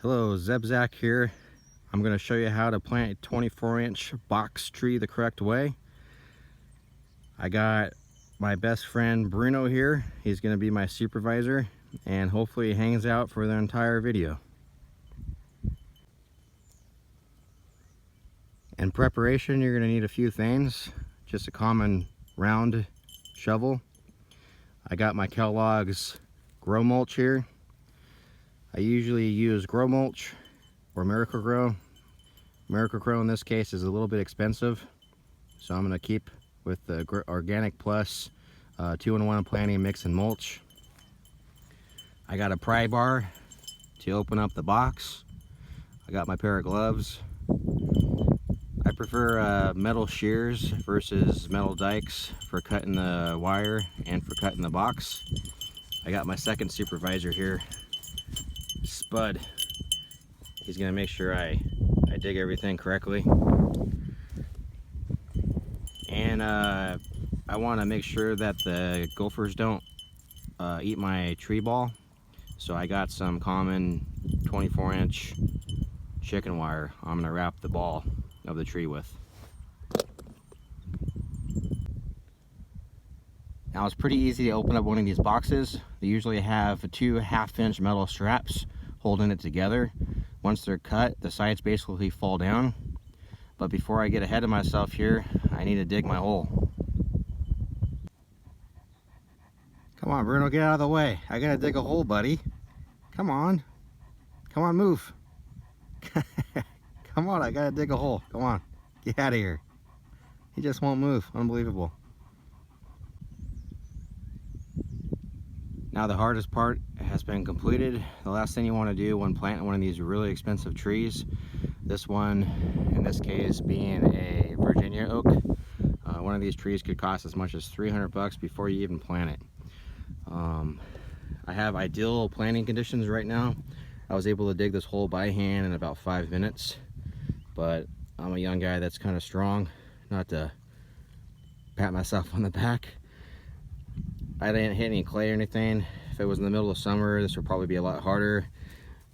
Hello, Zebzak here. I'm going to show you how to plant a 24-inch box tree the correct way. I got my best friend Bruno here. He's going to be my supervisor, and hopefully he hangs out for the entire video. In preparation, you're going to need a few things. Just a common round shovel. I got my Kellogg's grow mulch here. I usually use grow mulch or Miracle-Gro. Miracle-Gro in this case is a little bit expensive, so I'm going to keep with the Organic Plus 2-in-1 planting mix and mulch. I got a pry bar to open up the box. I got my pair of gloves. I prefer metal shears versus metal dikes for cutting the wire and for cutting the box. I got my second supervisor here, Spud. He's gonna make sure I dig everything correctly. And I want to make sure that the gophers don't eat my tree ball. So I got some common 24-inch chicken wire I'm gonna wrap the ball of the tree with. Now it's pretty easy to open up one of these boxes. They usually have 2 half-inch metal straps holding it together. Once they're cut, the sides basically fall down. But before I get ahead of myself here, I need to dig my hole. Come on, Bruno, get out of the way. I gotta dig a hole, buddy. Come on. Come on, move. Come on, I gotta dig a hole. Come on, get out of here. He just won't move. Unbelievable. Now the hardest part has been completed. The last thing you want to do when planting one of these really expensive trees, this one in this case being a Virginia Oak, one of these trees could cost as much as $300 before you even plant it. I have ideal planting conditions right now. I was able to dig this hole by hand in about 5 minutes, but I'm a young guy that's kind of strong, not to pat myself on the back. I didn't hit any clay or anything. If it was in the middle of summer, this would probably be a lot harder.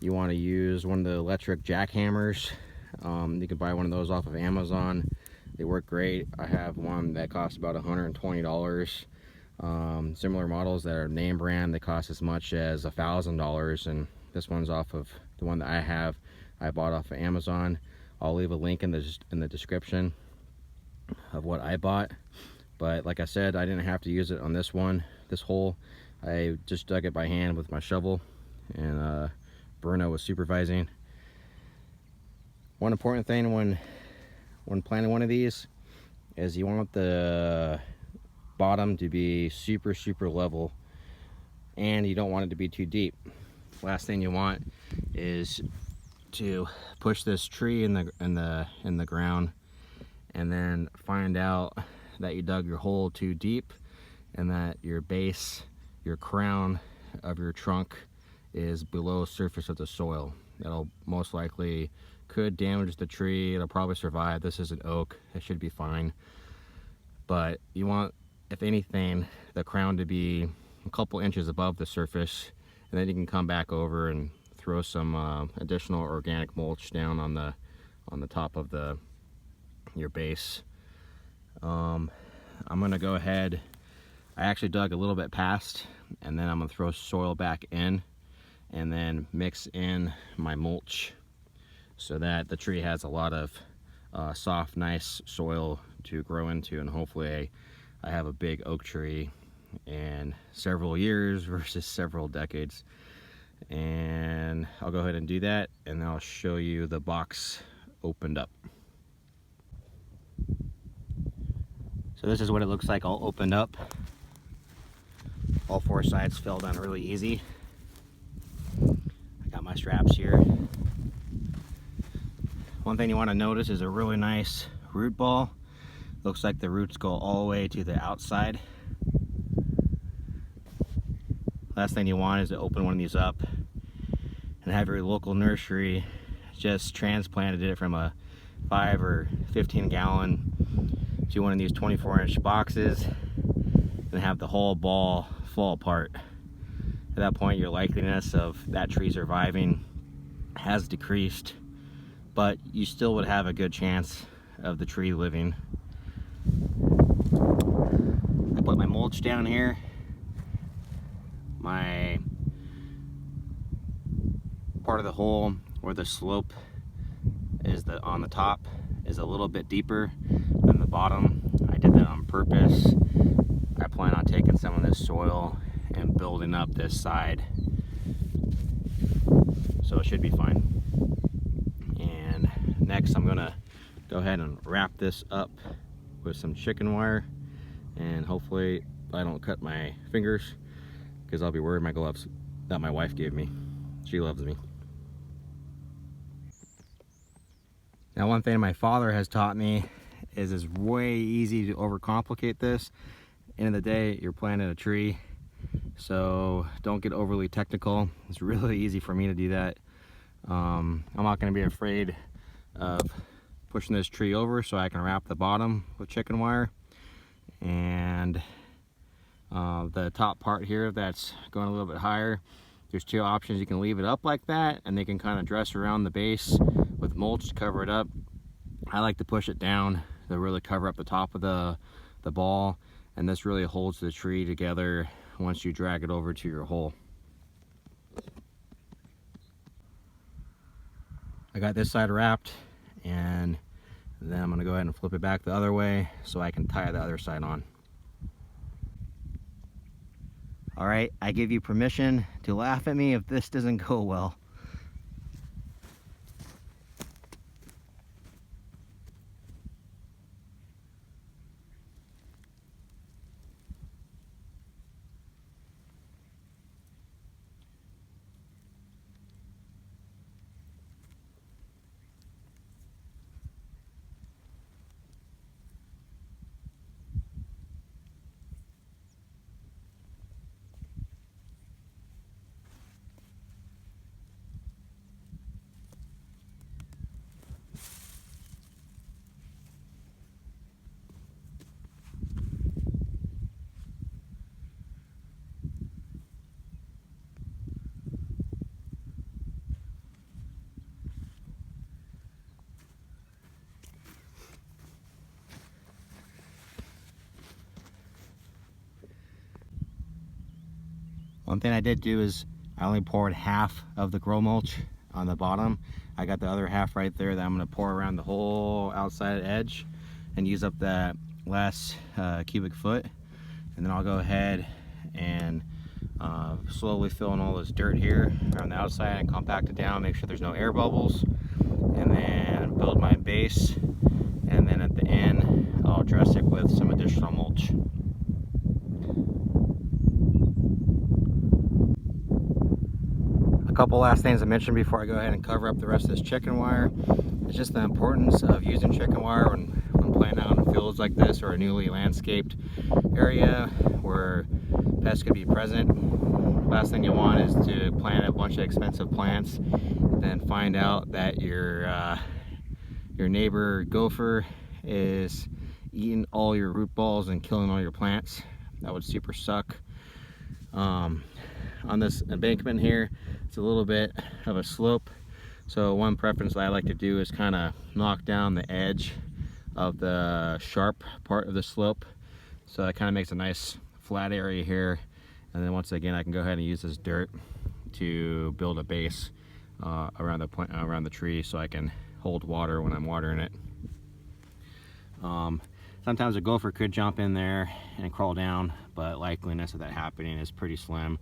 You want to use one of the electric jackhammers. You can buy one of those off of Amazon. They work great. I have one that costs about $120. Similar models that are name brand, they cost as much as $1,000, and this one's off of the one that I have. I bought off of Amazon. I'll leave a link in the description of what I bought. But like I said, I didn't have to use it on this hole. I just dug it by hand with my shovel, and Bruno was supervising. One important thing when planting one of these is you want the bottom to be super level, and you don't want it to be too deep. Last thing you want is to push this tree in the ground and then find out that you dug your hole too deep and that your base, your crown of your trunk is below surface of the soil. That'll most likely could damage the tree. It'll probably survive. This is an oak, it should be fine. But you want, if anything, the crown to be a couple inches above the surface, and then you can come back over and throw some additional organic mulch down on the top of your base. I'm gonna go ahead, I actually dug a little bit past, and then I'm gonna throw soil back in and then mix in my mulch so that the tree has a lot of soft, nice soil to grow into, and hopefully I have a big oak tree in several years versus several decades. And I'll go ahead and do that, and I'll show you the box opened up. So this is what it looks like all opened up. All 4 sides fell down really easy. I got my straps here. One thing you want to notice is a really nice root ball. Looks like the roots go all the way to the outside. Last thing you want is to open one of these up and have your local nursery just transplanted it from a 5 or 15 gallon to one of these 24-inch boxes and have the whole ball fall apart. At that point, your likeliness of that tree surviving has decreased, but you still would have a good chance of the tree living. I put my mulch down here. My part of the hole where the slope is on the top is a little bit deeper than the bottom. I did that on purpose. I plan on taking some of this soil and building up this side, so it should be fine. And next I'm gonna go ahead and wrap this up with some chicken wire, and hopefully I don't cut my fingers, because I'll be wearing my gloves that my wife gave me. She loves me. Now, one thing my father has taught me is it's way easy to overcomplicate this. End of the day, you're planting a tree, so don't get overly technical. It's really easy for me to do that. I'm not going to be afraid of pushing this tree over so I can wrap the bottom with chicken wire, and the top part here that's going a little bit higher, there's two options. You can leave it up like that, and they can kind of dress around the base with mulch to cover it up. I like to push it down to really cover up the top of the ball, and this really holds the tree together once you drag it over to your hole. I got this side wrapped, and then I'm going to go ahead and flip it back the other way so I can tie the other side on. Alright, I give you permission to laugh at me if this doesn't go well. One thing I did do is I only poured half of the grow mulch on the bottom. I got the other half right there that I'm going to pour around the whole outside edge and use up that last cubic foot. And then I'll go ahead and slowly fill in all this dirt here around the outside and compact it down, make sure there's no air bubbles, and then build my base. And then at the end, I'll dress it with some additional mulch. Couple last things I mentioned before I go ahead and cover up the rest of this chicken wire. It's just the importance of using chicken wire when planting out in fields like this or a newly landscaped area where pests could be present. Last thing you want is to plant a bunch of expensive plants and then find out that your neighbor gopher is eating all your root balls and killing all your plants. That would super suck. On this embankment here, it's a little bit of a slope, so one preference that I like to do is kind of knock down the edge of the sharp part of the slope, so that kind of makes a nice flat area here. And then once again, I can go ahead and use this dirt to build a base around the tree so I can hold water when I'm watering it. Sometimes a gopher could jump in there and crawl down, but likeliness of that happening is pretty slim.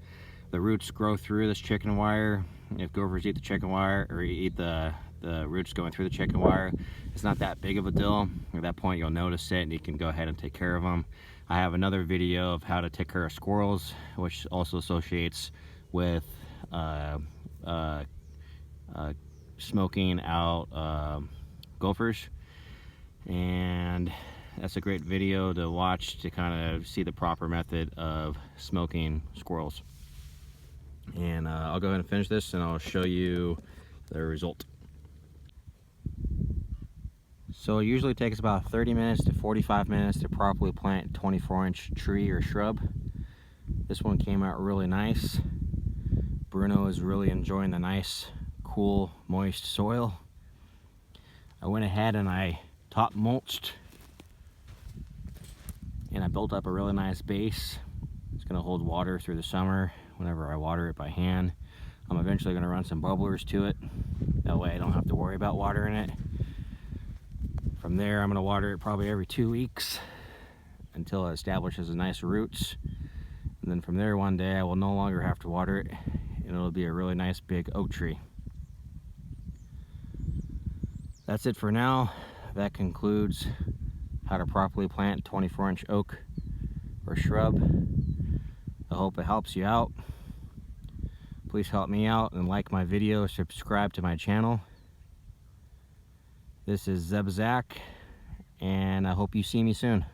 The roots grow through this chicken wire. If gophers eat the chicken wire or eat the roots going through the chicken wire, it's not that big of a deal. At that point, you'll notice it and you can go ahead and take care of them. I have another video of how to take care of squirrels, which also associates with smoking out gophers, and that's a great video to watch to kind of see the proper method of smoking squirrels. And I'll go ahead and finish this and I'll show you the result. So it usually takes about 30 minutes to 45 minutes to properly plant a 24-inch tree or shrub. This one came out really nice. Bruno is really enjoying the nice cool, moist soil. I went ahead and I top mulched, and I built up a really nice base. It's going to hold water through the summer whenever I water it by hand. I'm eventually going to run some bubblers to it. That way I don't have to worry about watering it. From there, I'm going to water it probably every 2 weeks until it establishes nice roots. And then from there, one day I will no longer have to water it, and it'll be a really nice big oak tree. That's it for now. That concludes how to properly plant 24-inch oak or shrub. I hope it helps you out. Please help me out and like my video, subscribe to my channel. This is Zeb Zach, and I hope you see me soon.